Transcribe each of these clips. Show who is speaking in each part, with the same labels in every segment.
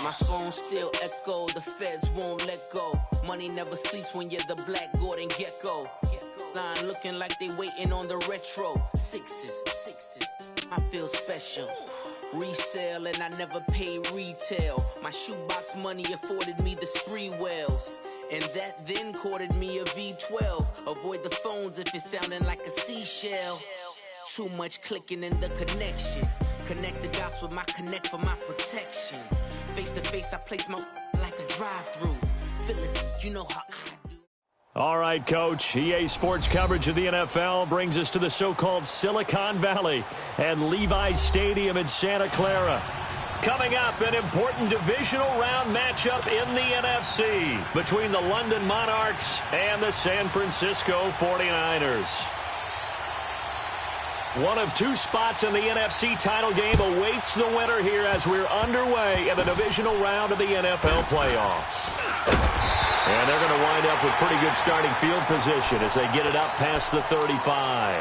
Speaker 1: My phone still echo, the feds won't let go. Money never sleeps when you're the Black Gordon Gecko. Line looking like they waiting on the retro. Sixes, I feel special. Resale and I never pay retail. My shoebox money afforded me the spree wells. And that then courted me a V12. Avoid the phones if it's sounding like a seashell. Too much clicking in the connection. Connect the dots with my connect for my protection. Face to face, I place my like a drive-through. Feeling, you know how I do.
Speaker 2: All right, Coach. EA Sports coverage of the NFL brings us to the so-called Silicon Valley and Levi's Stadium in Santa Clara. Coming up, an important divisional round matchup in the NFC between the London Monarchs and the San Francisco 49ers. One of two spots in the NFC title game awaits the winner here as we're underway in the divisional round of the NFL playoffs. And they're going to wind up with pretty good starting field position as they get it up past the 35.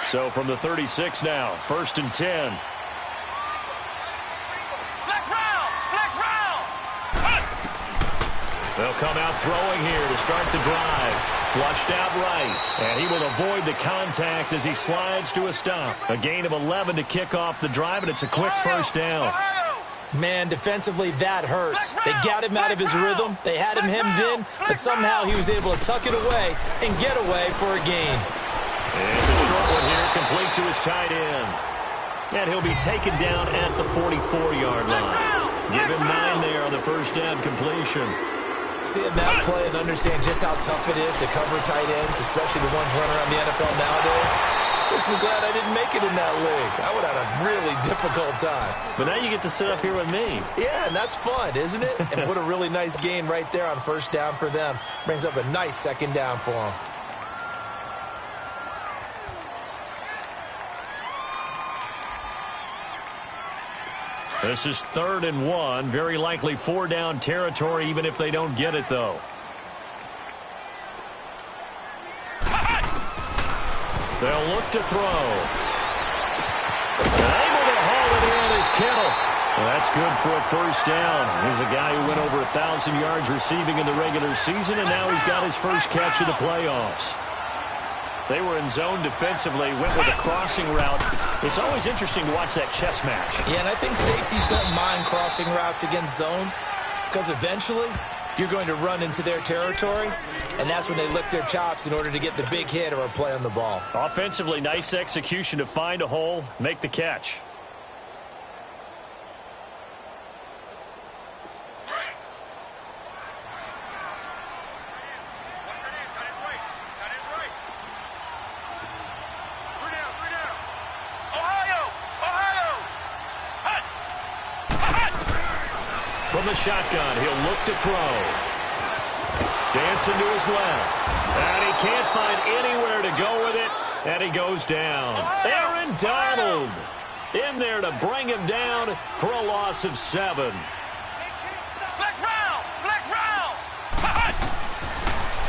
Speaker 2: So from the 36 now, 1st and 10. They'll come out throwing here to start the drive. Flushed out right. And he will avoid the contact as he slides to a stop. A gain of 11 to kick off the drive, and it's a quick first down.
Speaker 3: Man, defensively, that hurts. They got him out of his rhythm. They had him hemmed in, but somehow he was able to tuck it away and get away for a gain.
Speaker 2: And it's a short one here, complete to his tight end. And he'll be taken down at the 44-yard line. Give him 9 there on the first down completion.
Speaker 3: Seeing that play and understand just how tough it is to cover tight ends, especially the ones running around the NFL nowadays, makes me glad I didn't make it in that league. I would have had a really difficult time.
Speaker 2: But now you get to sit up here with me.
Speaker 3: Yeah, and that's fun, isn't it? And what a really nice gain right there on first down for them. Brings up a nice second down for them.
Speaker 2: This is 3rd and 1. Very likely 4-down territory, even if they don't get it, though. They'll look to throw. Able to haul it in is Kittle. Well, that's good for a first down. Here's a guy who went over 1,000 yards receiving in the regular season, and now he's got his first catch of the playoffs. They were in zone defensively, went with a crossing route. It's always interesting to watch that chess match.
Speaker 3: Yeah, and I think safeties don't mind crossing routes against zone because eventually you're going to run into their territory, and that's when they lick their chops in order to get the big hit or a play on the ball.
Speaker 2: Offensively, nice execution to find a hole, make the catch. From the shotgun, he'll look to throw. Dancing to his left. And he can't find anywhere to go with it. And he goes down. Aaron Donald in there to bring him down for a loss of 7.
Speaker 4: Flex round!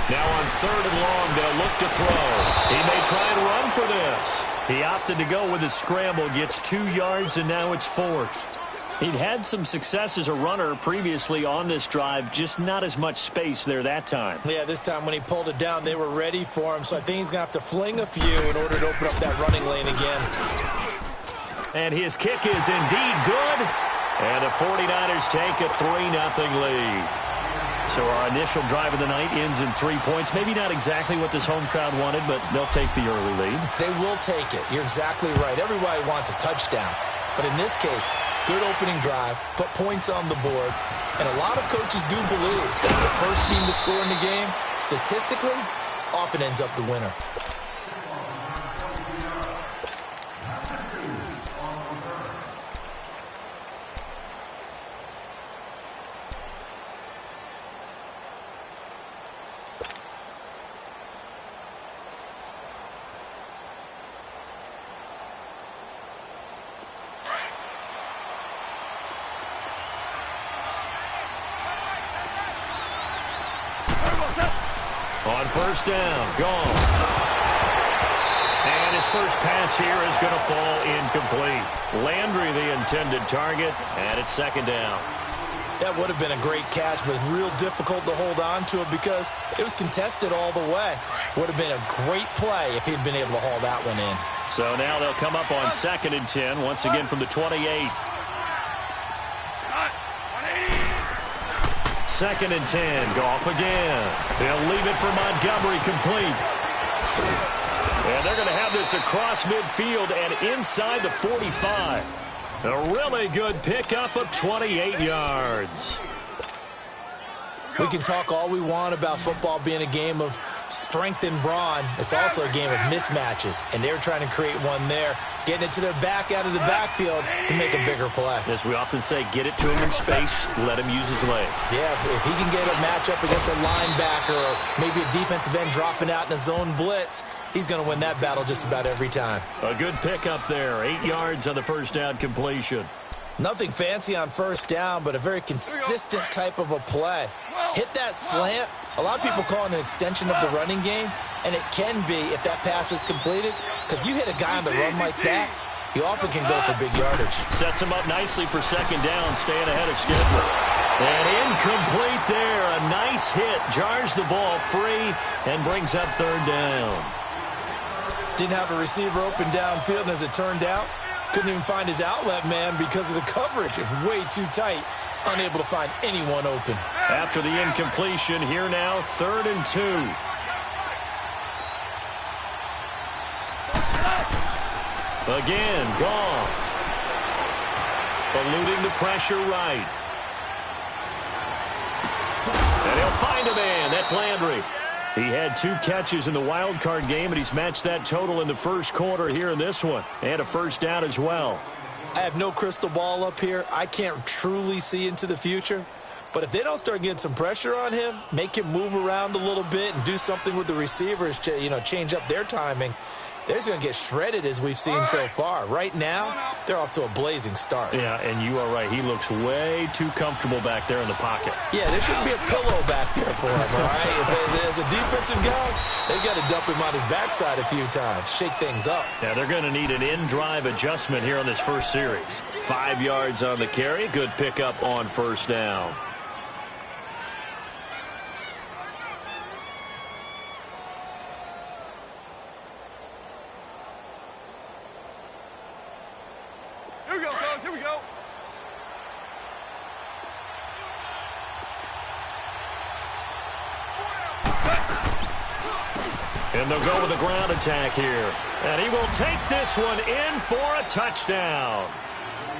Speaker 2: Now on 3rd and long, they'll look to throw. He may try and run for this. He opted to go with a scramble, gets 2 yards, and now it's 4th. He'd had some success as a runner previously on this drive, just not as much space there that time.
Speaker 3: Yeah, this time when he pulled it down, they were ready for him, so I think he's going to have to fling a few in order to open up that running lane again.
Speaker 2: And his kick is indeed good, and the 49ers take a 3-0 lead. So our initial drive of the night ends in 3 points. Maybe not exactly what this home crowd wanted, but they'll take the early lead.
Speaker 3: They will take it. You're exactly right. Everybody wants a touchdown. But in this case, good opening drive, put points on the board, and a lot of coaches do believe that the first team to score in the game, statistically, often ends up the winner.
Speaker 2: On first down, gone. And his first pass here is going to fall incomplete. Landry, the intended target, and it's second down.
Speaker 3: That would have been a great catch, but it's real difficult to hold on to it because it was contested all the way. Would have been a great play if he'd been able to haul that one in.
Speaker 2: So now they'll come up on 2nd and 10, once again from the 28. 2nd and 10, Goff again. They'll leave it for Montgomery complete. And they're going to have this across midfield and inside the 45. A really good pickup of 28 yards.
Speaker 3: We can talk all we want about football being a game of strength and brawn. It's also a game of mismatches, and they're trying to create one there, getting it to their back out of the backfield to make a bigger play.
Speaker 2: As we often say, get it to him in space, let him use his leg.
Speaker 3: Yeah, if he can get a matchup against a linebacker or maybe a defensive end dropping out in a zone blitz, he's going to win that battle just about every time.
Speaker 2: A good pickup there, 8 yards on the first down completion.
Speaker 3: Nothing fancy on first down, but a very consistent type of a play. Hit that slant. A lot of people call it an extension of the running game, and it can be if that pass is completed, because you hit a guy on the run like that, he often can go for big yardage.
Speaker 2: Sets him up nicely for second down, staying ahead of schedule. And incomplete there. A nice hit. Jars the ball free and brings up third down.
Speaker 3: Didn't have a receiver open downfield, and as it turned out, couldn't even find his outlet man because of the coverage. It's way too tight. Unable to find anyone open.
Speaker 2: After the incompletion, here now, 3rd and 2. Again, Goff. Eluding the pressure right. And he'll find a man. That's Landry. He had 2 catches in the wild card game, and he's matched that total in the first quarter here in this one. And a first down as well.
Speaker 3: I have no crystal ball up here. I can't truly see into the future. But if they don't start getting some pressure on him, make him move around a little bit and do something with the receivers to, change up their timing, they're just going to get shredded as we've seen so far. Right now, they're off to a blazing start.
Speaker 2: Yeah, and you are right. He looks way too comfortable back there in the pocket.
Speaker 3: Yeah, there shouldn't be a pillow back there for him, all right? As a defensive guy, they've got to dump him on his backside a few times, shake things up.
Speaker 2: Yeah, they're going to need an in-drive adjustment here on this first series. 5 yards on the carry. Good pickup on first down.
Speaker 4: Here we go, fellas. Here we go.
Speaker 2: And they'll go with a ground attack here. And he will take this one in for a touchdown.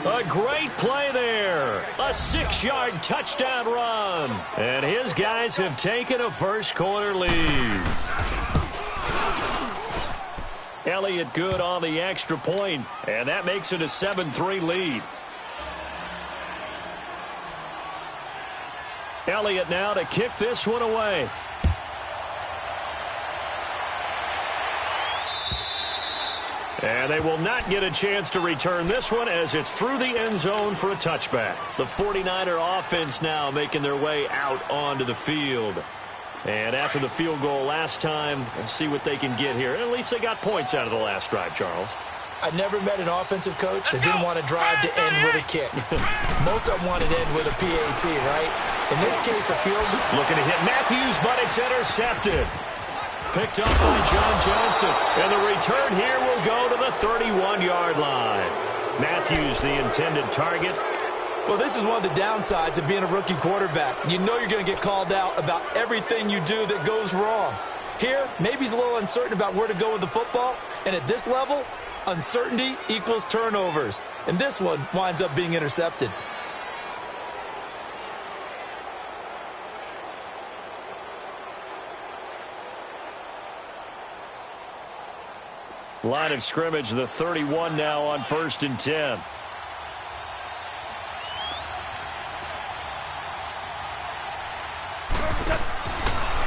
Speaker 2: A great play there. A 6-yard touchdown run. And his guys have taken a first quarter lead. Elliott good on the extra point, and that makes it a 7-3 lead. Elliott now to kick this one away. And they will not get a chance to return this one as it's through the end zone for a touchback. The 49er offense now making their way out onto the field. And after the field goal last time, let's see what they can get here. At least they got points out of the last drive, Charles.
Speaker 3: I never met an offensive coach that didn't want to drive to end with a kick. Most of them wanted to end with a PAT, right? In this case, a field.
Speaker 2: Looking to hit Matthews, but it's intercepted. Picked up by John Johnson. And the return here will go to the 31-yard line. Matthews, the intended target.
Speaker 3: Well, this is one of the downsides of being a rookie quarterback. You know you're going to get called out about everything you do that goes wrong. Here, maybe he's a little uncertain about where to go with the football. And at this level, uncertainty equals turnovers. And this one winds up being intercepted.
Speaker 2: Line of scrimmage, the 31 now on 1st and 10.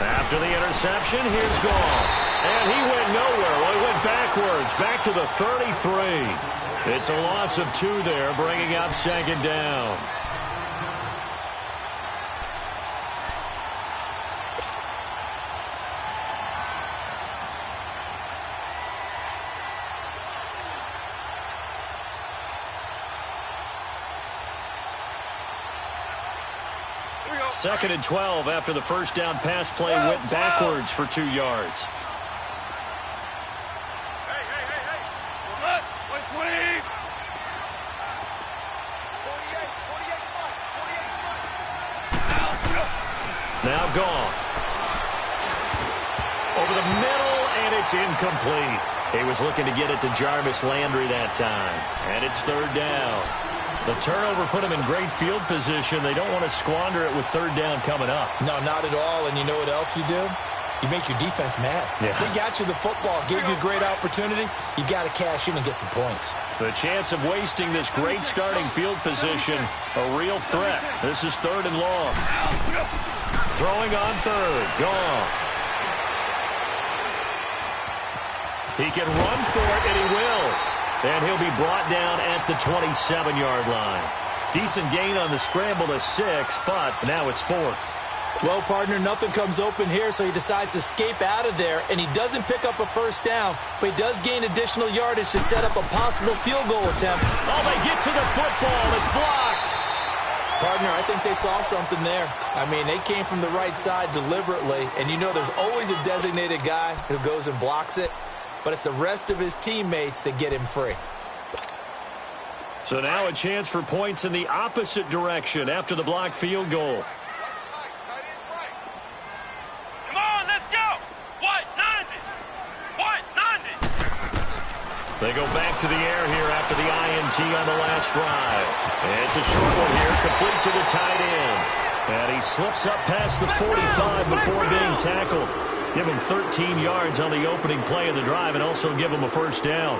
Speaker 2: After the interception, here's Goff. And he went nowhere. Well, he went backwards, back to the 33. It's a loss of 2 there, bringing up second down. 2nd and 12 after the first down pass play went backwards for 2 yards. Now gone. Over the middle, and it's incomplete. He was looking to get it to Jarvis Landry that time. And it's 3rd down. The turnover put him in great field position. They don't want to squander it with 3rd down coming up.
Speaker 3: No, not at all. And you know what else you do? You make your defense mad.
Speaker 2: Yeah.
Speaker 3: They got you the football, gave you a great opportunity. You got to cash in and get some points.
Speaker 2: The chance of wasting this great starting field position, a real threat. This is 3rd and long. Throwing on 3rd. Goff. He can run for it, and he will. And he'll be brought down at the 27-yard line. Decent gain on the scramble to 6, but now it's 4th.
Speaker 3: Well, partner, nothing comes open here, so he decides to escape out of there, and he doesn't pick up a first down, but he does gain additional yardage to set up a possible field goal attempt.
Speaker 2: Oh, they get to the football. It's blocked.
Speaker 3: Partner, I think they saw something there. I mean, they came from the right side deliberately, and you know there's always a designated guy who goes and blocks it, but it's the rest of his teammates that get him free.
Speaker 2: So now a chance for points in the opposite direction after the blocked field goal.
Speaker 4: Come on, let's go! What? 90! What? 90!
Speaker 2: They go back to the air here after the INT on the last drive. And it's a short one here, complete to the tight end. And he slips up past the 45 before being tackled. Give him 13 yards on the opening play of the drive and also give him a first down.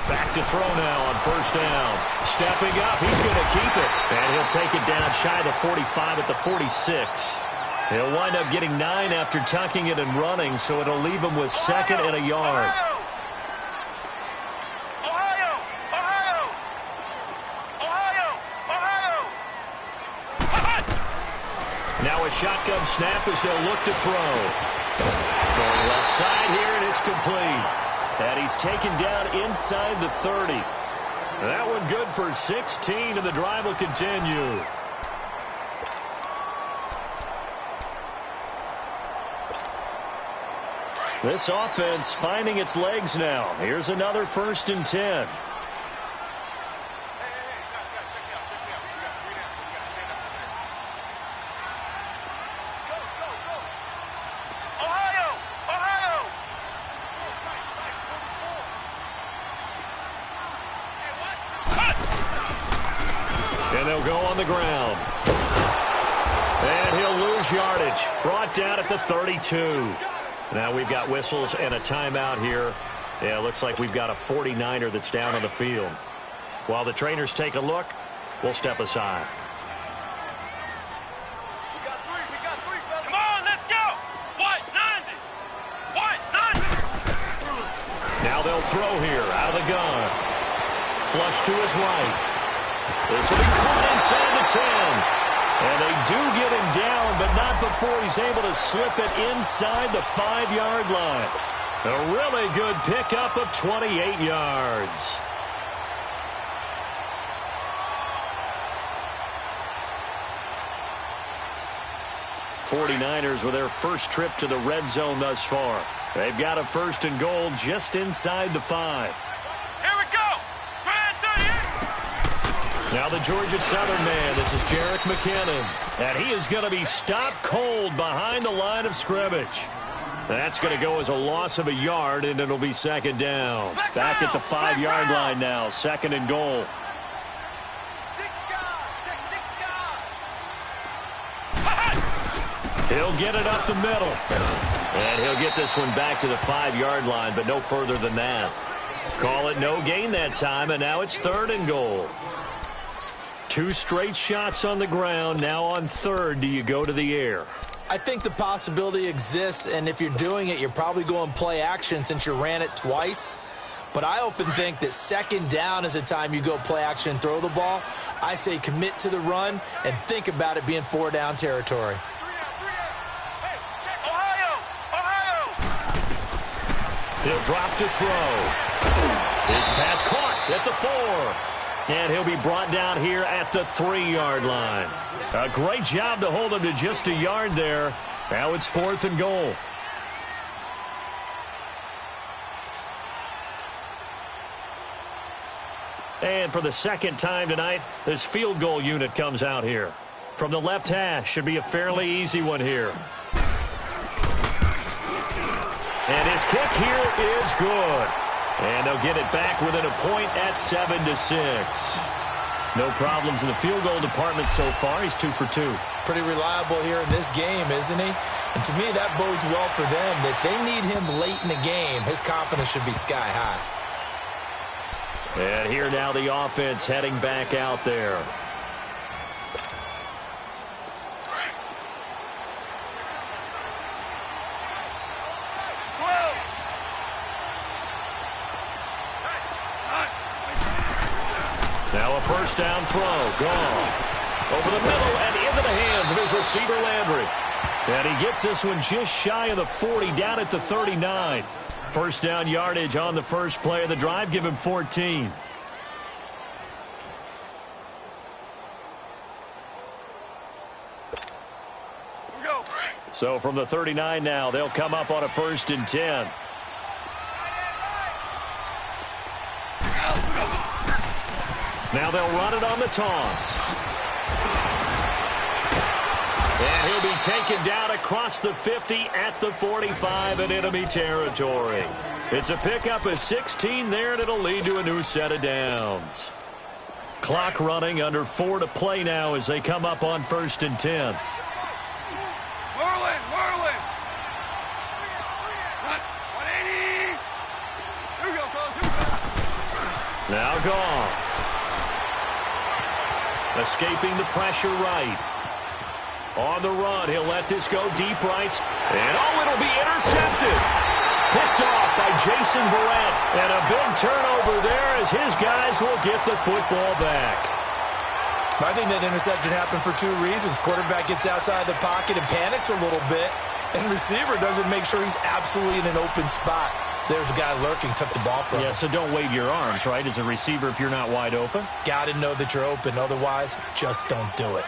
Speaker 2: Back to throw now on first down. Stepping up, he's going to keep it. And he'll take it down shy of the 45 at the 46. He'll wind up getting 9 after tucking it and running, so it'll leave him with 2nd and a yard. Now a shotgun snap as they'll look to throw. Throwing left side here, and it's complete. And he's taken down inside the 30. That one good for 16, and the drive will continue. This offense finding its legs now. Here's another 1st and 10. And they'll go on the ground. And he'll lose yardage. Brought down at the 32. Now we've got whistles and a timeout here. Yeah, it looks like we've got a 49er that's down on the field. While the trainers take a look, we'll step aside.
Speaker 4: We got three, brother. Come on, let's go! What? 90! What? 90!
Speaker 2: Now they'll throw here out of the gun. Flush to his right. This will be caught inside the 10. And they do get him down, but not before he's able to slip it inside the 5-yard line. A really good pickup of 28 yards. '49ers with their first trip to the red zone thus far. They've got a 1st and goal just inside the 5.
Speaker 4: Here we go!
Speaker 2: Now the Georgia Southern man, this is Jerick McKinnon. And he is going to be stopped cold behind the line of scrimmage. That's going to go as a loss of a yard, and it'll be 2nd down. Back at the 5-yard line now, 2nd and goal. He'll get it up the middle. And he'll get this one back to the 5-yard line, but no further than that. Call it no gain that time, and now it's 3rd and goal. 2 straight shots on the ground. Now on 3rd, do you go to the air?
Speaker 3: I think the possibility exists, and if you're doing it, you're probably going play action since you ran it twice. But I often think that 2nd down is the time you go play action and throw the ball. I say commit to the run and think about it being 4-down territory.
Speaker 2: He'll drop to throw. His pass caught at the 4. And he'll be brought down here at the 3-yard line. A great job to hold him to just a yard there. Now it's 4th and goal. And for the second time tonight, this field goal unit comes out here. From the left hash, should be a fairly easy one here. And his kick here is good. And they'll get it back within a point at 7-6. No problems in the field goal department so far. He's 2 for 2.
Speaker 3: Pretty reliable here in this game, isn't he? And to me, that bodes well for them. If they need him late in the game, his confidence should be sky high.
Speaker 2: And here now the offense heading back out there. Now a first down throw. Gone. Over the middle and into the hands of his receiver, Landry. And he gets this one just shy of the 40, down at the 39. First down yardage on the first play of the drive. Give him 14. So from the 39 now, they'll come up on a 1st and 10. Now they'll run it on the toss. And he'll be taken down across the 50 at the 45 in enemy territory. It's a pickup of 16 there, and it'll lead to a new set of downs. Clock running, under 4 to play now as they come up on 1st and 10.
Speaker 4: Merlin! 180! Here we go, fellas,
Speaker 2: Now gone. Escaping the pressure right. On the run, he'll let this go deep right. And it'll be intercepted. Picked off by Jason Verrett. And a big turnover there as his guys will get the football back.
Speaker 3: I think that interception happened for 2 reasons. Quarterback gets outside the pocket and panics a little bit. And receiver doesn't make sure he's absolutely in an open spot. So there's a guy lurking, took the ball from him.
Speaker 2: Yeah, so don't wave your arms, right, as a receiver if you're not wide open.
Speaker 3: Got to know that you're open. Otherwise, just don't do it.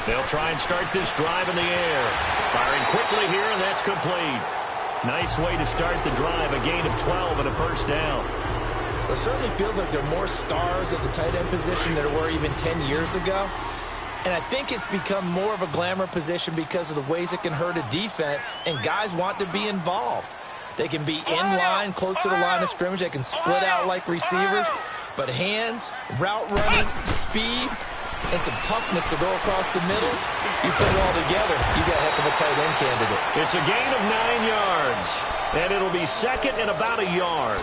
Speaker 2: They'll try and start this drive in the air. Firing quickly here, and that's complete. Nice way to start the drive. A gain of 12 and a first down.
Speaker 3: It certainly feels like there are more stars at the tight end position than there were even 10 years ago. And I think it's become more of a glamour position because of the ways it can hurt a defense, and guys want to be involved. They can be in line, close to the line of scrimmage. They can split out like receivers. But hands, route running, speed, and some toughness to go across the middle, you put it all together, you got a heck of a tight end candidate.
Speaker 2: It's a gain of 9 yards, and it'll be 2nd and about a yard.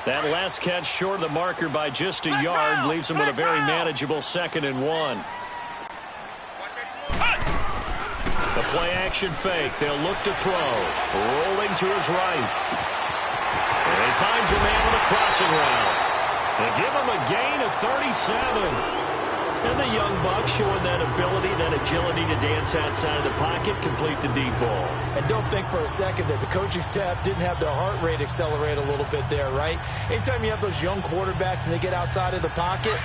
Speaker 2: That last catch short of the marker by just a yard leaves him with a very manageable 2nd and 1. The play action fake. They'll look to throw. Rolling to his right. And he finds a man on a crossing route. They give him a gain of 37. And the young buck showing that ability, that agility to dance outside of the pocket, complete the deep ball.
Speaker 3: And don't think for a second that the coaching staff didn't have their heart rate accelerate a little bit there, right? Anytime you have those young quarterbacks and they get outside of the pocket,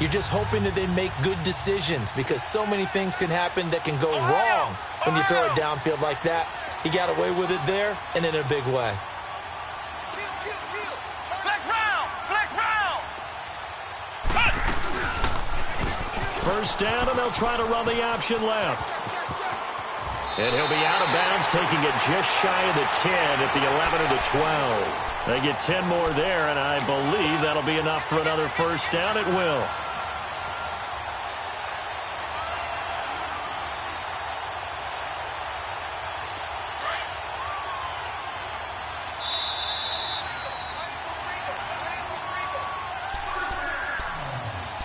Speaker 3: you're just hoping that they make good decisions because so many things can happen that can go wrong when you throw it downfield like that. He got away with it there and in a big way.
Speaker 2: First down, and they'll try to run the option left. And he'll be out of bounds, taking it just shy of the 10 at the 11 or the 12. They get 10 more there, and I believe that'll be enough for another first down. It will.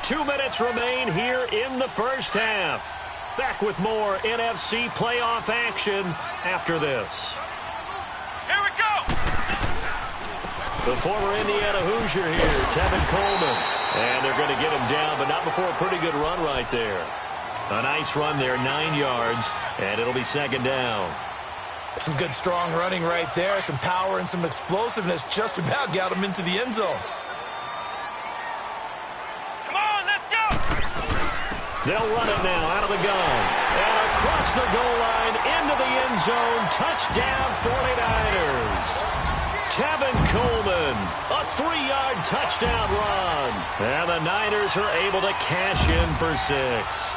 Speaker 2: Two minutes remain here in the first half. Back with more NFC playoff action after this.
Speaker 4: Here we go!
Speaker 2: The former Indiana Hoosier here, Tevin Coleman. And they're going to get him down, but not before a pretty good run right there. A nice run there, 9 yards, and it'll be second down.
Speaker 3: Some good, strong running right there. Some power and some explosiveness just about got him into the end zone.
Speaker 4: Come on, let's go!
Speaker 2: They'll run it now out of the gun. And across the goal line, into the end zone. Touchdown, 49ers. Tevin Coleman, a 3-yard touchdown run. And the Niners are able to cash in for 6.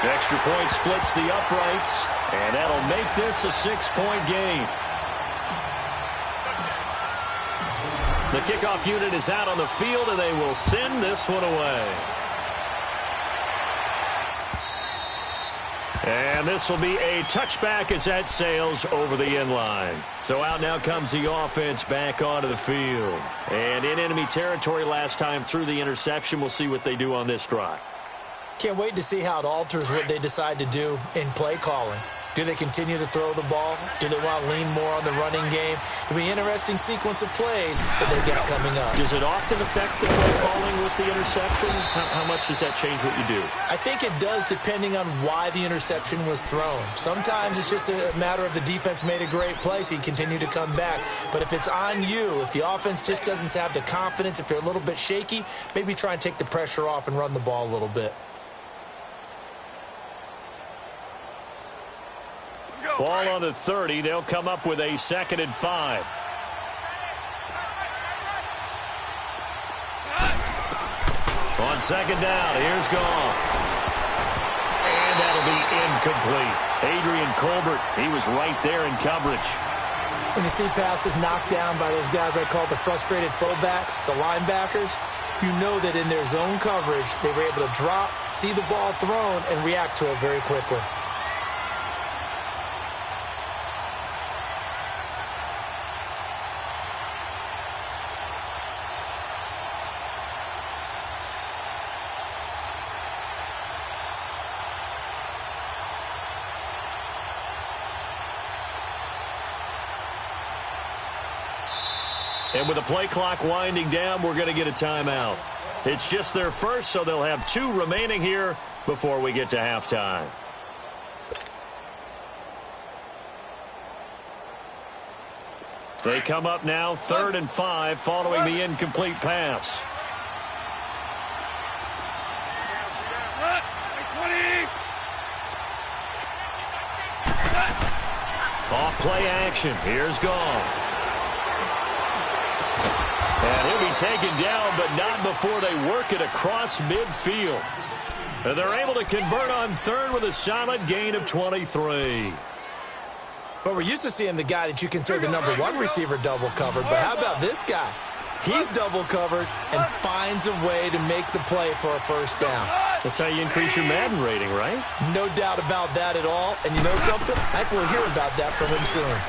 Speaker 2: Extra point splits the uprights, and that'll make this a 6-point game. The kickoff unit is out on the field, and they will send this one away. And this will be a touchback as that sails over the end line. So out now comes the offense back onto the field. And in enemy territory last time through the interception. We'll see what they do on this drive.
Speaker 3: Can't wait to see how it alters what they decide to do in play calling. Do they continue to throw the ball? Do they want to lean more on the running game? It'll be an interesting sequence of plays that they got coming up.
Speaker 2: Does it often affect the play calling with the interception? How much does that change what you do?
Speaker 3: I think it does depending on why the interception was thrown. Sometimes it's just a matter of the defense made a great play, so you continue to come back. But if it's on you, if the offense just doesn't have the confidence, if you're a little bit shaky, maybe try and take the pressure off and run the ball a little bit.
Speaker 2: Ball on the 30. They'll come up with a 2nd and 5. On 2nd down, here's Goff. And that'll be incomplete. Adrian Colbert, he was right there in coverage.
Speaker 3: When you see passes knocked down by those guys I call the frustrated fullbacks, the linebackers, you know that in their zone coverage, they were able to drop, see the ball thrown, and react to it very quickly.
Speaker 2: And with the play clock winding down, we're going to get a timeout. It's just their first, so they'll have 2 remaining here before we get to halftime. They come up now 3rd and 5 following the incomplete pass. Off play action. Here's Goff. And he'll be taken down, but not before they work it across midfield. And they're able to convert on 3rd with a solid gain of 23.
Speaker 3: Well, we're used to seeing the guy that you consider the #1 receiver double covered, but how about this guy? He's double covered and finds a way to make the play for a first down.
Speaker 2: That's how you increase your Madden rating, right?
Speaker 3: No doubt about that at all. And you know something? I think we'll hear about that from him soon.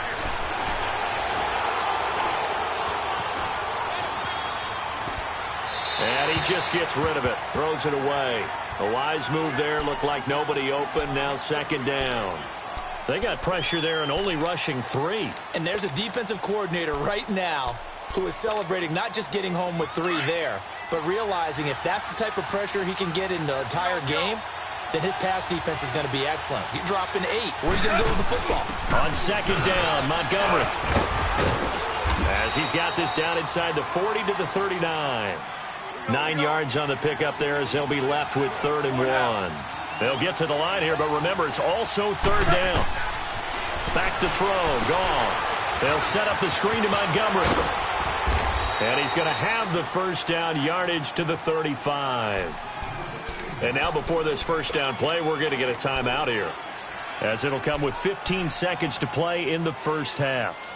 Speaker 2: And he just gets rid of it, throws it away. A wise move there, looked like nobody open, now 2nd down. They got pressure there and only rushing 3.
Speaker 3: And there's a defensive coordinator right now who is celebrating not just getting home with 3 there, but realizing if that's the type of pressure he can get in the entire game, then his pass defense is going to be excellent. You're dropping 8. Where are you going to go with the football?
Speaker 2: On 2nd down, Montgomery. As he's got this down inside the 40 to the 39. 9 yards on the pickup there as they'll be left with 3rd and 1. They'll get to the line here, but remember, it's also 3rd down. Back to throw, Goff. They'll set up the screen to Montgomery. And he's going to have the first down, yardage to the 35. And now before this first down play, we're going to get a timeout here, as it'll come with 15 seconds to play in the first half.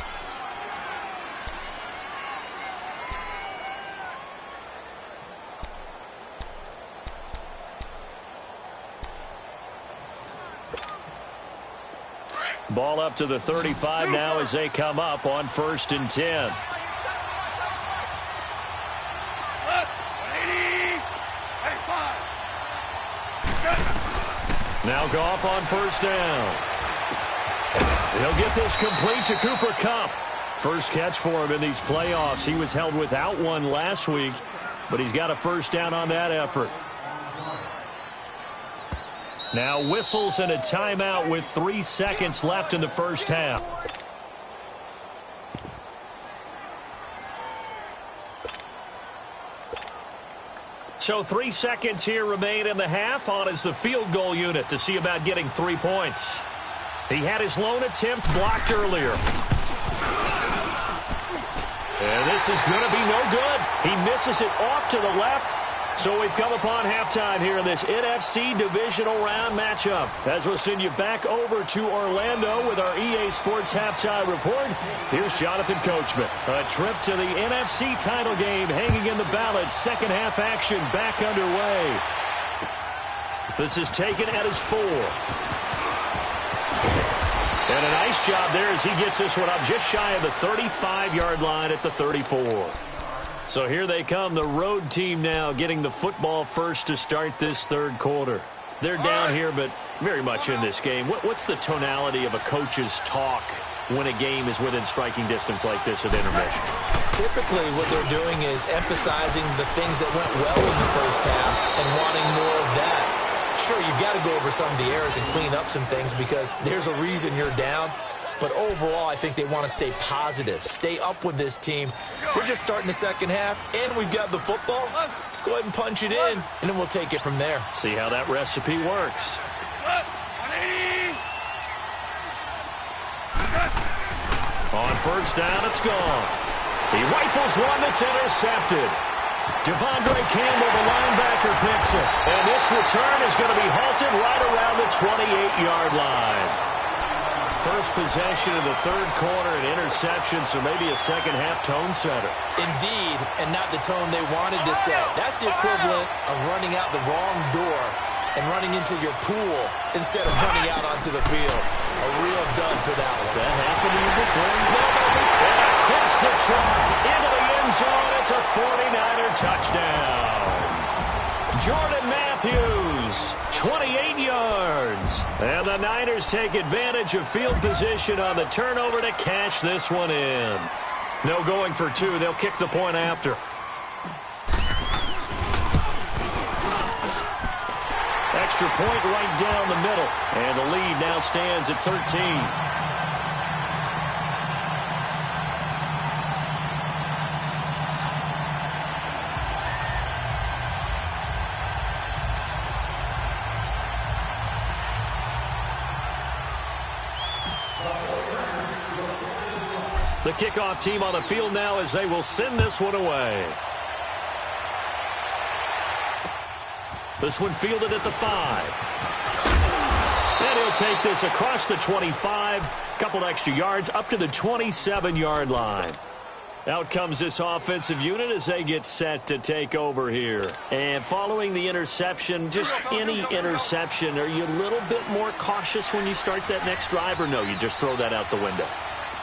Speaker 2: Ball up to the 35 now as they come up on 1st and 10. Now Goff on 1st down. He'll get this complete to Cooper Kupp. First catch for him in these playoffs. He was held without one last week, but he's got a first down on that effort. Now whistles and a timeout with 3 seconds left in the first half. So 3 seconds here remain in the half. On is the field goal unit to see about getting 3 points. He had his lone attempt blocked earlier. And this is going to be no good. He misses it off to the left. So we've come upon halftime here in this NFC divisional round matchup. As we'll send you back over to Orlando with our EA Sports halftime report, here's Jonathan Coachman. A trip to the NFC title game hanging in the balance. Second half action back underway. This is taken at his 4. And a nice job there as he gets this one up just shy of the 35-yard line at the 34. So here they come, the road team now getting the football first to start this third quarter. They're down here, but very much in this game. What's the tonality of a coach's talk when a game is within striking distance like this at intermission?
Speaker 3: Typically, what they're doing is emphasizing the things that went well in the first half and wanting more of that. Sure, you've got to go over some of the errors and clean up some things because there's a reason you're down. But overall, I think they want to stay positive, stay up with this team. We're just starting the second half, and we've got the football. Let's go ahead and punch it in, and then we'll take it from there.
Speaker 2: See how that recipe works. On first down, it's gone. He rifles one that's intercepted. Devondre Campbell, the linebacker, picks it. And this return is going to be halted right around the 28-yard line. First possession of the third quarter, an interception, so maybe a second-half tone setter.
Speaker 3: Indeed, and not the tone they wanted to set. That's the equivalent of running out the wrong door and running into your pool instead of running out onto the field. A real dud for that one.
Speaker 2: Has that happened to you before? No. And across the track, into the end zone, it's a 49er touchdown. Jordan Matthews, 28 yards. And the Niners take advantage of field position on the turnover to cash this one in. No going for 2. They'll kick the point after. Extra point right down the middle. And the lead now stands at 13. The kickoff team on the field now as they will send this one away. This one fielded at the 5. And he'll take this across the 25. Couple extra yards up to the 27-yard line. Out comes this offensive unit as they get set to take over here. And following the interception, just any interception, are you a little bit more cautious when you start that next drive, or no, you just throw that out the window?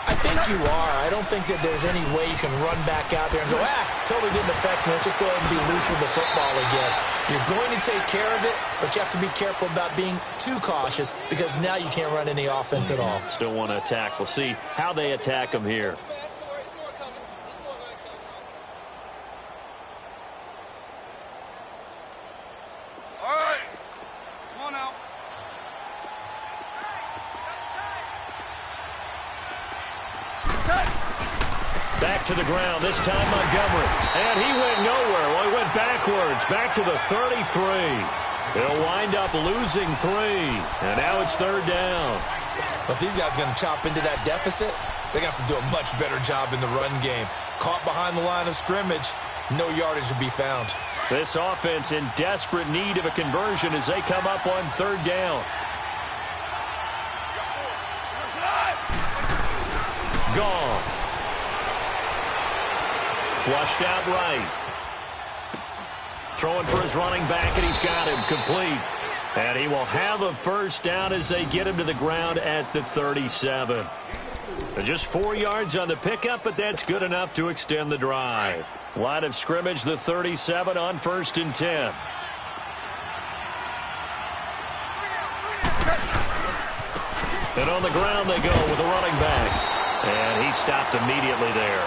Speaker 3: I think you are. I don't think that there's any way you can run back out there and go, totally didn't affect me. Let's just go ahead and be loose with the football again. You're going to take care of it, but you have to be careful about being too cautious because now you can't run any offense at all.
Speaker 2: Still want to attack. We'll see how they attack them here.
Speaker 4: All right. Come on now.
Speaker 2: Back to the ground, this time Montgomery. And he went nowhere. Well, he went backwards, back to the 33. He'll wind up losing 3. And now it's third down.
Speaker 3: But these guys are going to chop into that deficit. They got to do a much better job in the run game. Caught behind the line of scrimmage, no yardage to be found.
Speaker 2: This offense in desperate need of a conversion as they come up on third down. Gone. Flushed out right. Throwing for his running back, and he's got him complete. And he will have a first down as they get him to the ground at the 37. Just 4 yards on the pickup, but that's good enough to extend the drive. Line of scrimmage, the 37 on 1st and 10. And on the ground they go with a running back. And he stopped immediately there.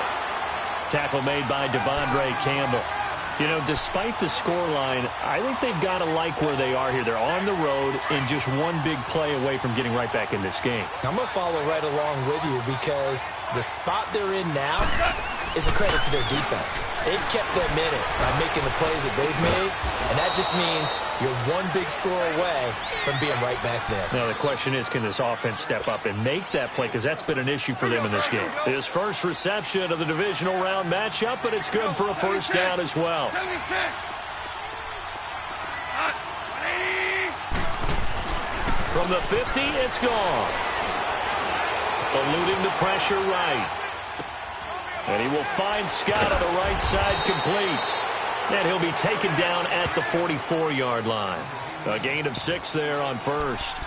Speaker 2: Tackle made by Devondre Campbell. You know, despite the scoreline, I think they've got to like where they are here. They're on the road and just one big play away from getting right back in this game.
Speaker 3: I'm going to follow right along with you because the spot they're in now is a credit to their defense. They've kept them in it by making the plays that they've made, and that just means you're one big score away from being right back there.
Speaker 2: Now, the question is, can this offense step up and make that play? Because that's been an issue for them in this game. His first reception of the divisional round matchup, but it's good for a first down as well.
Speaker 4: 76.
Speaker 2: From the 50, it's gone. Eluding the pressure right. And he will find Scott on the right side complete. And he'll be taken down at the 44-yard line. A gain of 6 there on first.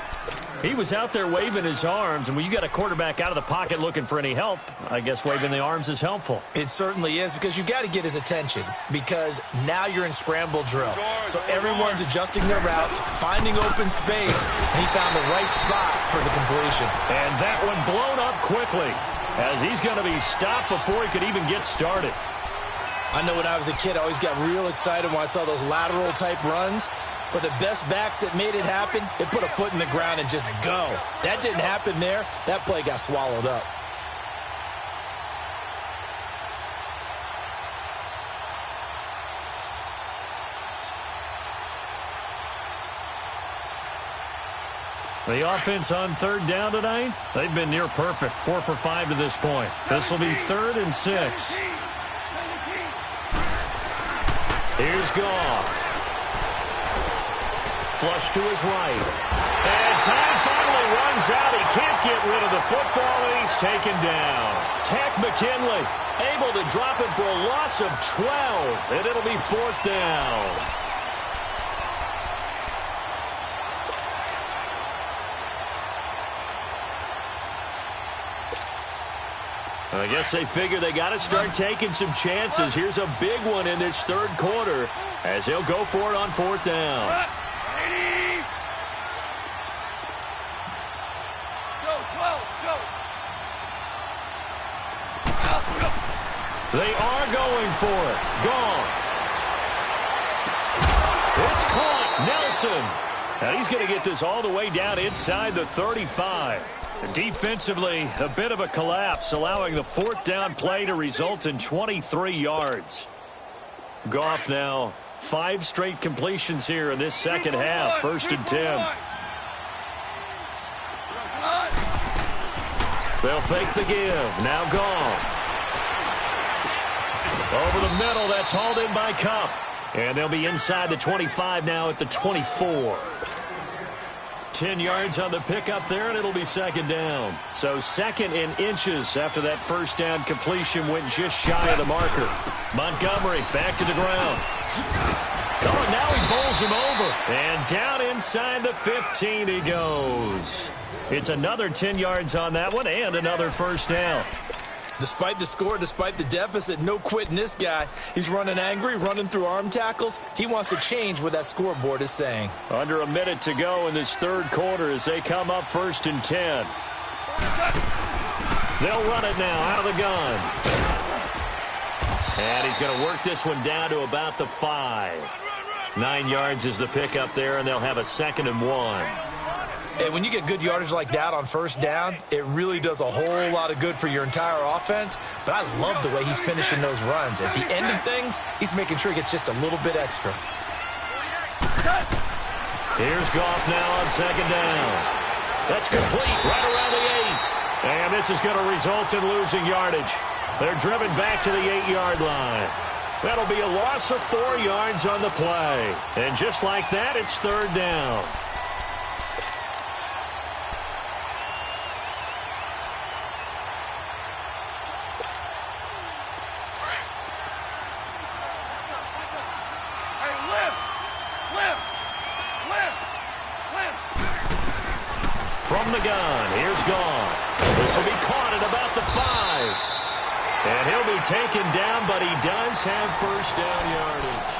Speaker 2: He was out there waving his arms, and when you got a quarterback out of the pocket looking for any help, I guess waving the arms is helpful.
Speaker 3: It certainly is, because you got to get his attention, because now you're in scramble drill. So everyone's adjusting their routes, finding open space, and he found the right spot for the completion.
Speaker 2: And that one blown up quickly, as he's going to be stopped before he could even get started.
Speaker 3: I know when I was a kid, I always got real excited when I saw those lateral-type runs. But the best backs that made it happen, they put a foot in the ground and just go. That didn't happen there. That play got swallowed up.
Speaker 2: The offense on third down tonight, they've been near perfect. 4 for 5 to this point. This will be 3rd and 6. Here's Goff. Flush to his right. And time finally runs out. He can't get rid of the football, and he's taken down. Tech McKinley able to drop it for a loss of 12, and it'll be 4th down. I guess they figure they got to start taking some chances. Here's a big one in this 3rd quarter as he'll go for it on 4th down. They are going for it. Goff. It's caught. Nelson. And he's going to get this all the way down inside the 35. Defensively, a bit of a collapse, allowing the 4th down play to result in 23 yards. Goff now 5 straight completions here in this second half. 1st and 10. They'll fake the give. Now Goff. Over the middle, that's hauled in by Kupp. And they'll be inside the 25 now at the 24. 10 yards on the pickup there, and it'll be 2nd down. So 2nd in inches after that 1st down completion went just shy of the marker. Montgomery back to the ground. Oh, now he bowls him over. And down inside the 15 he goes. It's another 10 yards on that one and another 1st down.
Speaker 3: Despite the score, despite the deficit, no quitting this guy. He's running angry, running through arm tackles. He wants to change what that scoreboard is saying.
Speaker 2: Under a minute to go in this 3rd quarter as they come up 1st and 10. They'll run it now out of the gun. And he's going to work this one down to about the 5. 9 yards is the pickup there, and they'll have a 2nd and 1.
Speaker 3: And when you get good yardage like that on 1st down, it really does a whole lot of good for your entire offense. But I love the way he's finishing those runs. At the end of things, he's making sure he gets just a little bit extra.
Speaker 2: Here's Goff now on 2nd down. That's complete right around the 8. And this is going to result in losing yardage. They're driven back to the 8-yard line. That'll be a loss of 4 yards on the play. And just like that, it's 3rd down. From the gun, here's Goff. This will be caught at about the 5. And he'll be taken down, but he does have 1st down yardage.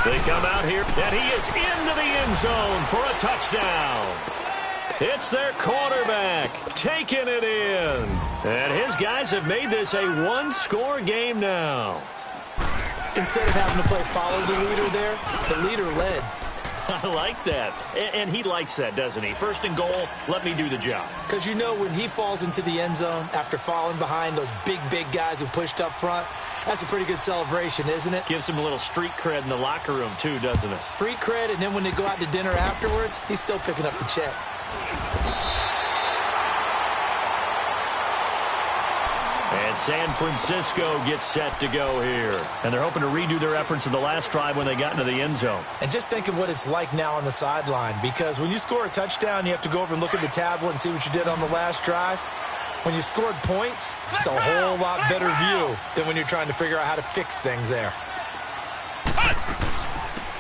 Speaker 2: They come out here, and he is into the end zone for a touchdown. It's their quarterback taking it in. And his guys have made this a one-score game now.
Speaker 3: Instead of having to play follow the leader there, the leader led.
Speaker 2: I like that. And he likes that, doesn't he? First and goal, let me do the job.
Speaker 3: Because you know when he falls into the end zone after falling behind those big guys who pushed up front, that's a pretty good celebration, isn't it?
Speaker 2: Gives him a little street cred in the locker room, too, doesn't it?
Speaker 3: Street cred, and then when they go out to dinner afterwards, he's still picking up the check.
Speaker 2: And San Francisco gets set to go here. And they're hoping to redo their efforts in the last drive when they got into the end zone.
Speaker 3: And just think of what it's like now on the sideline, because when you score a touchdown, you have to go over and look at the tablet and see what you did on the last drive. When you scored points, it's a whole lot better view than when you're trying to figure out how to fix things there.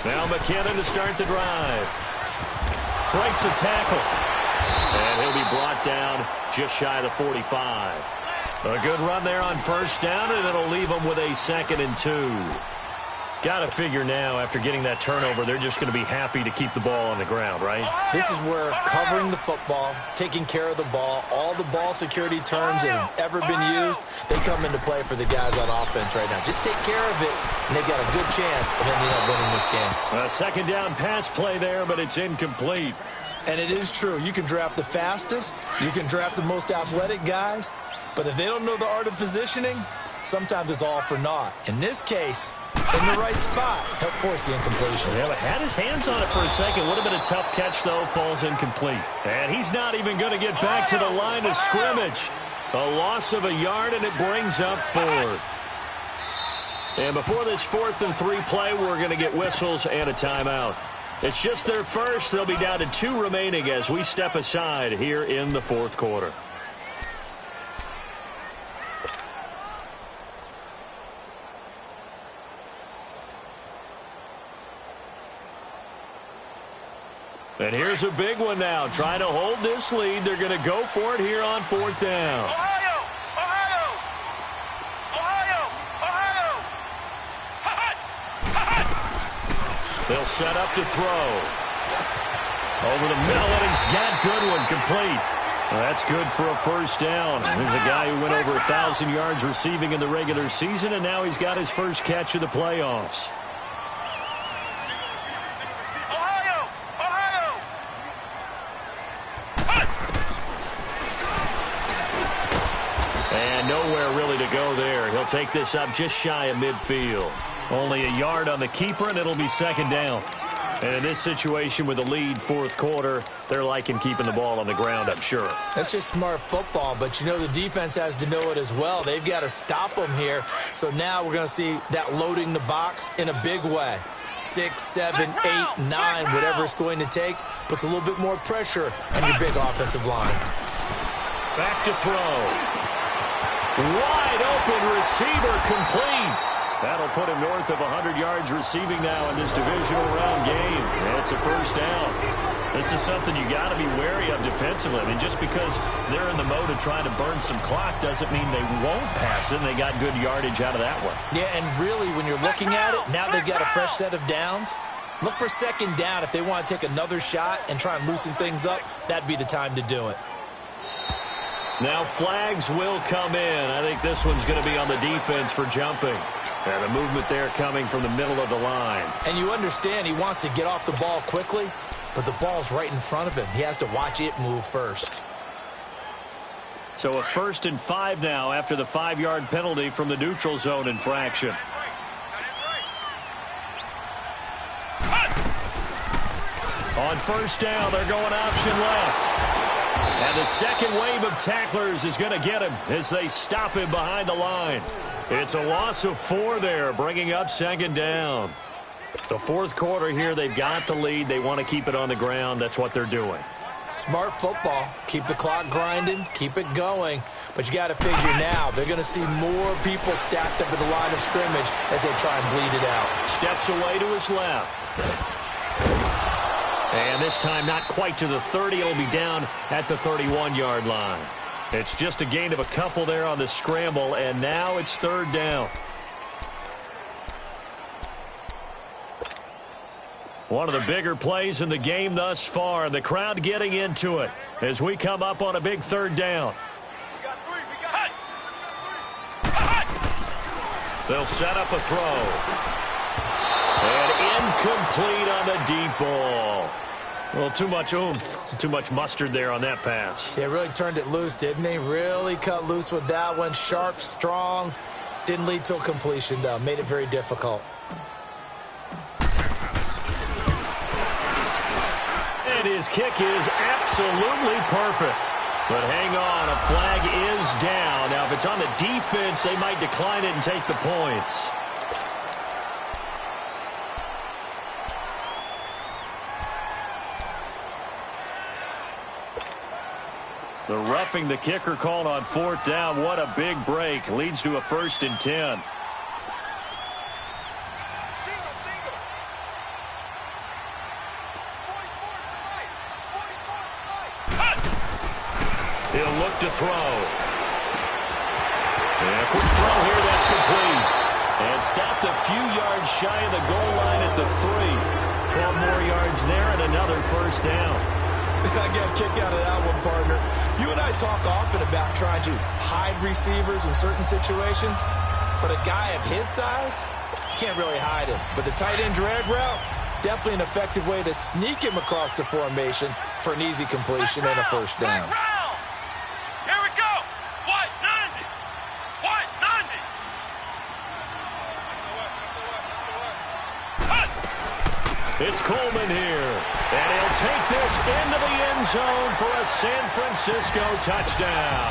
Speaker 2: Now McKinnon to start the drive. Breaks a tackle. And he'll be brought down just shy of the 45. A good run there on first down, and it'll leave them with a 2nd and 2. Got to figure now, after getting that turnover, they're just going to be happy to keep the ball on the ground, right?
Speaker 3: This is where covering the football, taking care of the ball, all the ball security terms that have ever been used, they come into play for the guys on offense right now. Just take care of it, and they've got a good chance of ending up winning this game.
Speaker 2: A second down pass play there, but it's incomplete.
Speaker 3: And it is true. You can draft the fastest. You can draft the most athletic guys. But if they don't know the art of positioning, sometimes it's all for naught. In this case, in the right spot, help force the incompletion.
Speaker 2: Yeah, but had his hands on it for a second. Would have been a tough catch, though. Falls incomplete. And he's not even going to get back to the line of scrimmage. A loss of a yard, and it brings up 4th. And before this 4th and 3 play, we're going to get whistles and a timeout. It's just their first. They'll be down to 2 remaining as we step aside here in the 4th quarter. And here's a big one now. Trying to hold this lead. They're going to go for it here on 4th down.
Speaker 4: Ohio! Ohio! Ohio! Ohio! Ha-ha!
Speaker 2: They'll set up to throw. Over the middle, and he's got Goodwin complete. Well, that's good for a first down. There's a guy who went over 1,000 yards receiving in the regular season, and now he's got his first catch of the playoffs. And nowhere really to go there. He'll take this up just shy of midfield. Only a yard on the keeper, and it'll be 2nd down. And in this situation with the lead 4th quarter, they're liking keeping the ball on the ground, I'm sure.
Speaker 3: That's just smart football, but you know the defense has to know it as well. They've got to stop them here. So now we're going to see that loading the box in a big way. 6, 7, 8, 9, whatever it's going to take, puts a little bit more pressure on your big offensive line.
Speaker 2: Back to throw. Wide open receiver complete. That'll put him north of 100 yards receiving now in this divisional round game. And it's a first down. This is something you got to be wary of defensively. I mean, just because they're in the mode of trying to burn some clock doesn't mean they won't pass it, and they got good yardage out of that one.
Speaker 3: Yeah, and really, when you're looking at it, now they've got a fresh set of downs. Look for 2nd down. If they want to take another shot and try and loosen things up, that'd be the time to do it.
Speaker 2: Now flags will come in. I think this one's going to be on the defense for jumping. And the movement there coming from the middle of the line.
Speaker 3: And you understand he wants to get off the ball quickly, but the ball's right in front of him. He has to watch it move first.
Speaker 2: So a 1st and 5 now after the 5-yard penalty from the neutral zone infraction. On first down, they're going option left. And the second wave of tacklers is going to get him as they stop him behind the line. It's a loss of 4 there, bringing up 2nd down. The 4th quarter here, they've got the lead. They want to keep it on the ground. That's what they're doing.
Speaker 3: Smart football. Keep the clock grinding. Keep it going. But you got to figure now, they're going to see more people stacked up at the line of scrimmage as they try and bleed it out.
Speaker 2: Steps away to his left. And this time not quite to the 30. It'll be down at the 31-yard line. It's just a gain of a couple there on the scramble, and now it's 3rd down. One of the bigger plays in the game thus far. The crowd getting into it as we come up on a big third down. They'll set up a throw. And incomplete on the deep ball. Well, too much oomph, too much mustard there on that pass.
Speaker 3: Yeah, really turned it loose, didn't he? Really cut loose with that one. Sharp, strong. Didn't lead to a completion, though. Made it very difficult.
Speaker 2: And his kick is absolutely perfect. But hang on, a flag is down. Now, if it's on the defense, they might decline it and take the points. The roughing the kicker called on 4th down. What a big break. Leads to a 1st and 10. He'll look to throw. And a quick throw here, that's complete. And stopped a few yards shy of the goal line at the 3. 12 more yards there and another 1st down.
Speaker 3: I got a kick out of that one, partner. You and I talk often about trying to hide receivers in certain situations, but a guy of his size can't really hide him. But the tight end drag route, definitely an effective way to sneak him across the formation for an easy completion and a 1st down.
Speaker 4: Here we go. White 90. White 90.
Speaker 2: It's Coleman here. And he'll take this into the end zone for a San Francisco touchdown.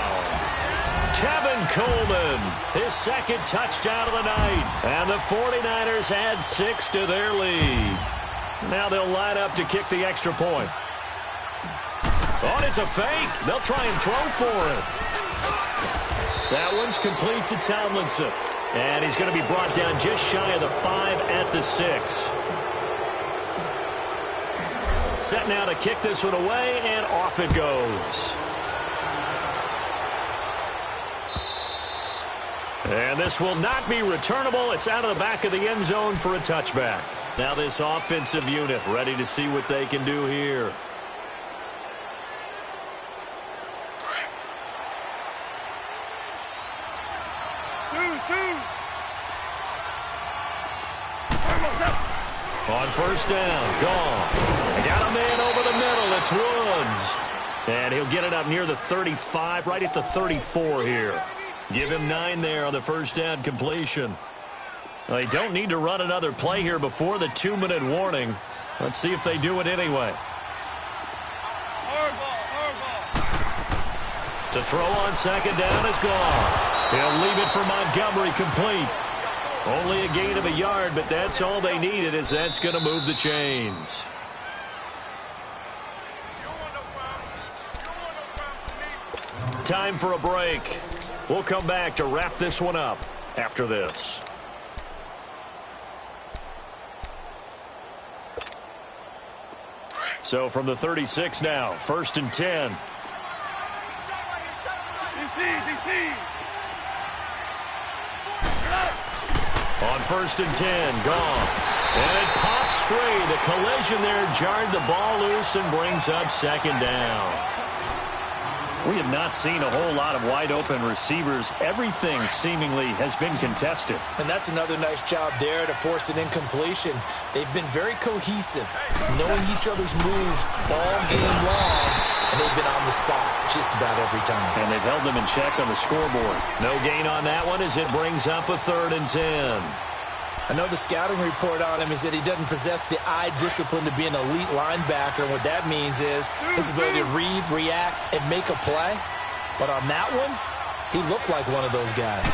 Speaker 2: Tevin Coleman, his 2nd touchdown of the night. And the 49ers add 6 to their lead. Now they'll line up to kick the extra point. Oh, it's a fake. They'll try and throw for it. That one's complete to Tomlinson. And he's going to be brought down just shy of the 5 at the 6. Set now to kick this one away, and off it goes. And this will not be returnable. It's out of the back of the end zone for a touchback. Now this offensive unit ready to see what they can do here. On 1st down, gone. They got a man over the middle. It's Woods. And he'll get it up near the 35, right at the 34 here. Give him 9 there on the 1st down completion. Well, they don't need to run another play here before the 2-minute warning. Let's see if they do it anyway. To throw on 2nd down is gone. He'll leave it for Montgomery, complete. Only a gain of a yard, but that's all they needed, as that's going to move the chains. Time for a break. We'll come back to wrap this one up after this. So from the 36 now, 1st and 10. On 1st and 10, gone. And it pops free. The collision there jarred the ball loose and brings up 2nd down. We have not seen a whole lot of wide-open receivers. Everything seemingly has been contested.
Speaker 3: And that's another nice job there to force an incompletion. They've been very cohesive, knowing each other's moves all game long, and they've been on the spot just about every time.
Speaker 2: And they've held them in check on the scoreboard. No gain on that one as it brings up a 3rd and 10.
Speaker 3: I know the scouting report on him is that he doesn't possess the eye discipline to be an elite linebacker. And what that means is his ability to read, react, and make a play. But on that one, he looked like one of those guys.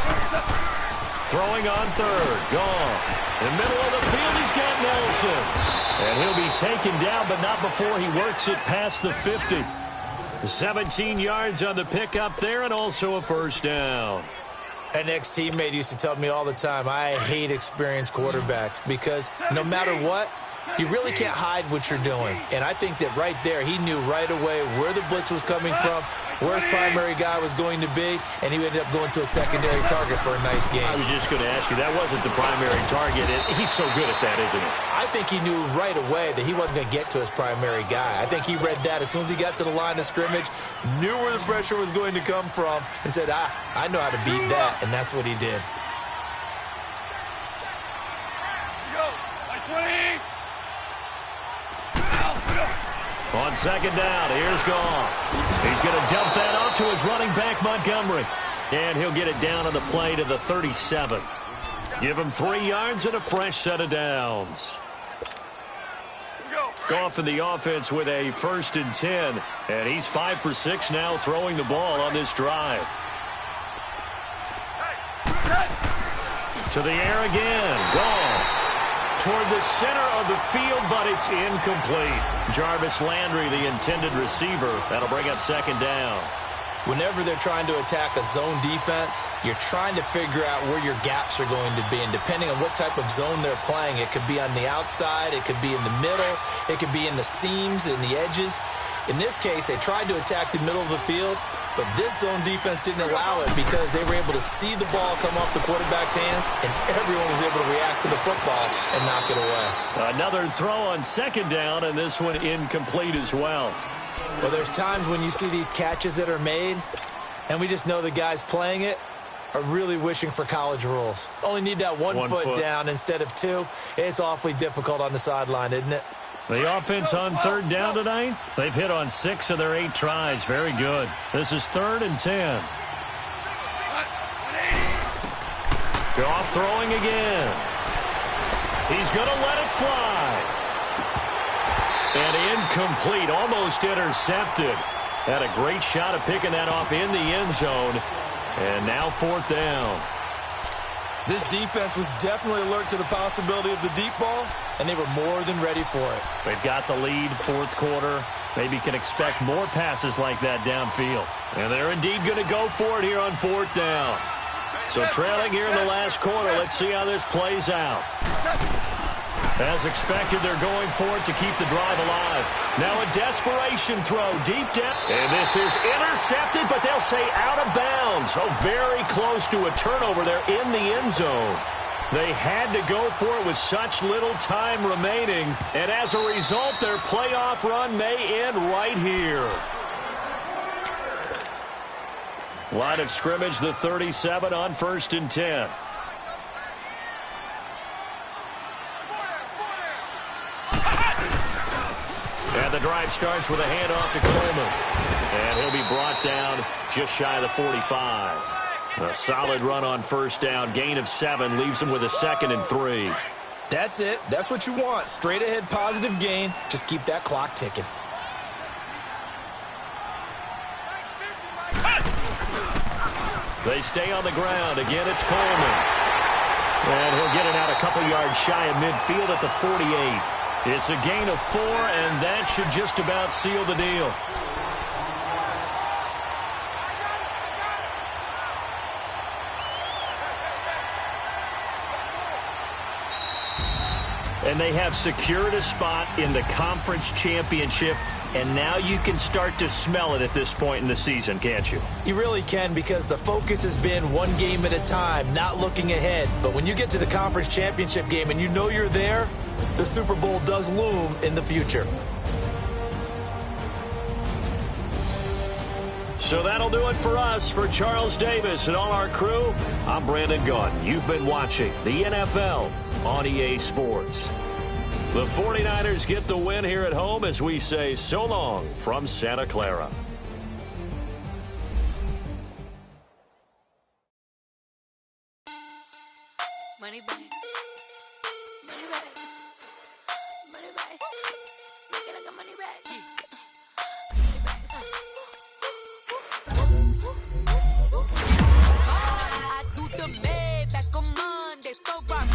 Speaker 2: Throwing on 3rd, gone. In the middle of the field, he's got Nelson. And he'll be taken down, but not before he works it past the 50. 17 yards on the pickup there, and also a 1st down.
Speaker 3: An ex-teammate used to tell me all the time, I hate experienced quarterbacks because no matter what, You really can't hide what you're doing. And I think that right there, he knew right away where the blitz was coming from, where his primary guy was going to be, and he ended up going to a secondary target for a nice game.
Speaker 2: I was just going to ask you, that wasn't the primary target. He's so good at that, isn't he?
Speaker 3: I think he knew right away that he wasn't going to get to his primary guy. I think he read that as soon as he got to the line of scrimmage, knew where the pressure was going to come from, and said, I know how to beat that, and that's what he did.
Speaker 2: On second down, here's Goff. He's going to dump that off to his running back, Montgomery. And he'll get it down on the play to the 37. Give him 3 yards and a fresh set of downs. Goff in the offense with a 1st and 10. And he's 5 for 6 now throwing the ball on this drive. To the air again. Goff. Toward the center of the field, but it's incomplete. Jarvis Landry, the intended receiver. That'll bring up second down.
Speaker 3: Whenever they're trying to attack a zone defense, you're trying to figure out where your gaps are going to be. And depending on what type of zone they're playing, it could be on the outside, it could be in the middle, it could be in the seams and the edges. In this case, they tried to attack the middle of the field, but this zone defense didn't allow it because they were able to see the ball come off the quarterback's hands, and everyone was able to react to the football and knock it away.
Speaker 2: Another throw on second down, and this one incomplete as well.
Speaker 3: Well, there's times when you see these catches that are made, and we just know the guys playing it are really wishing for college rules. Only need that one foot down instead of 2. It's awfully difficult on the sideline, isn't it?
Speaker 2: The offense on third down tonight, they've hit on 6 of their 8 tries. Very good. This is 3rd and 10. Goff throwing again. He's going to let it fly. And incomplete, almost intercepted. Had a great shot at picking that off in the end zone. And now 4th down.
Speaker 3: This defense was definitely alert to the possibility of the deep ball, and they were more than ready for it.
Speaker 2: They've got the lead, 4th quarter. Maybe can expect more passes like that downfield. And they're indeed going to go for it here on 4th down. So trailing here in the last quarter, let's see how this plays out. As expected, they're going for it to keep the drive alive. Now a desperation throw deep down. And this is intercepted, but they'll say out of bounds. Oh, very close to a turnover there in the end zone. They had to go for it with such little time remaining. And as a result, their playoff run may end right here. Line of scrimmage, the 37 on 1st and 10. And the drive starts with a handoff to Coleman. And he'll be brought down just shy of the 45. A solid run on 1st down. Gain of 7 leaves him with a 2nd and 3.
Speaker 3: That's it. That's what you want. Straight ahead positive gain. Just keep that clock ticking.
Speaker 2: They stay on the ground. Again, it's Coleman. And he'll get it out a couple yards shy of midfield at the 48. It's a gain of 4, and that should just about seal the deal. And they have secured a spot in the conference championship, and now you can start to smell it at this point in the season, can't you?
Speaker 3: You really can, because the focus has been one game at a time, not looking ahead. But when you get to the conference championship game and you know you're there, the Super Bowl does loom in the future.
Speaker 2: So that'll do it for us. For Charles Davis and all our crew, I'm Brandon Gaudin. You've been watching the NFL on EA Sports. The 49ers get the win here at home as we say so long from Santa Clara.
Speaker 5: Money back. Money back. Money back. Make it like a money back. Money back. I do the Maybach on Monday for rock.